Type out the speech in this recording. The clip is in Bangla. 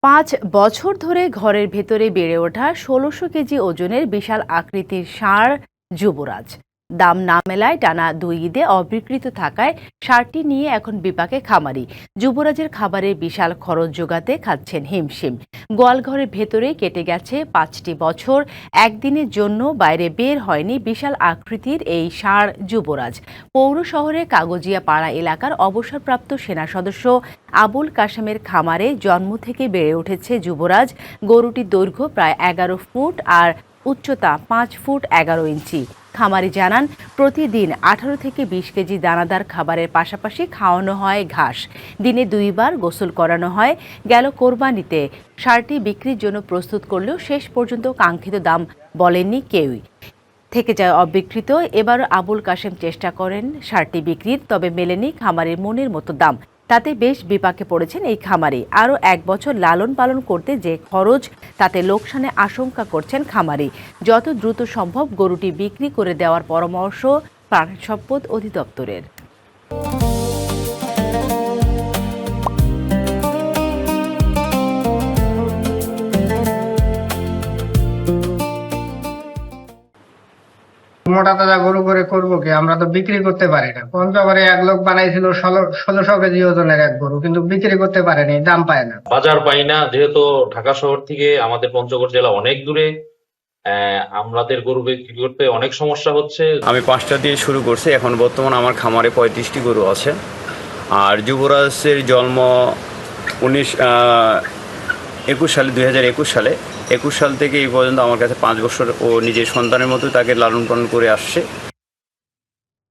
5 বছর ধরে ঘরের ভেতরে বেড়ে ওঠা ১৬০০ কেজি ওজনের বিশাল আকৃতির ষাঁড় যুবরাজ দাম না মেলায় টানা 2 ঈদে অবিক্রিত থাকায় ষাঁড়টি নিয়ে এখন বিপাকে খামারি। যুবরাজের খাবারের বিশাল খরচ যোগাতে খাচ্ছেন হিমশিম। গোয়ালঘরের ভেতরেই কেটে গেছে 5টি বছর। একদিনের জন্য বাইরে বের হয়নি বিশাল আকৃতির এই ষাঁড় যুবরাজ। পৌর শহরের কাগজিয়া পাড়া এলাকার অবসরপ্রাপ্ত সেনা সদস্য আবুল কাশেমের খামারে জন্ম থেকে বেড়ে উঠেছে যুবরাজ। গরুটির দৈর্ঘ্য প্রায় 11 ফুট আর উচ্চতা 5 ফুট 11 ইঞ্চি। খামারি জানান, প্রতিদিন 18 থেকে 20 কেজি দানাদার খাবারের পাশাপাশি খাওয়ানো হয় ঘাস। দিনে 2 বার গোসল করানো হয়। গেল কোরবানিতে ষাঁড়টি বিক্রির জন্য প্রস্তুত করলেও শেষ পর্যন্ত কাঙ্ক্ষিত দাম বলেননি কেউই, থেকে যায় অবিক্রিত। এবার আবুল কাশেম চেষ্টা করেন ষাঁড়টি বিক্রির, তবে মেলেনি খামারের মনের মতো দাম। তাতে বেশ বিপাকে পড়েছেন এই খামারি। আরও 1 বছর লালন পালন করতে যে খরচ, তাতে লোকসানের আশঙ্কা করছেন খামারি। যত দ্রুত সম্ভব গরুটি বিক্রি করে দেওয়ার পরামর্শ প্রাণী সম্পদ অধিদপ্তরের। মোটা তাজা গরু করে করবো কি, আমরা তো বিক্রি করতে পারি না। পঞ্চগড়ে এক লোক বানাইছিল ১৬০০ কেজি ওজনের এক গরু, কিন্তু বিক্রি করতে পারেনি, দাম পায় না, বাজার পাই না। যেহেতু ঢাকা শহর থেকে আমাদের পঞ্চগড় জেলা অনেক দূরে, আমাদের গরু বিক্রি করতে অনেক সমস্যা হচ্ছে। আমি 5টা দিয়ে শুরু করছি, এখন বর্তমান আমার খামারে 35টি গরু আছে। আর যুবরাজের জন্ম 2021 সালে 21 সাল থেকে এই পর্যন্ত আমার কাছে 5 বছর ও নিজের সন্তানের মতো তাকে লালন পালন করে আসছে।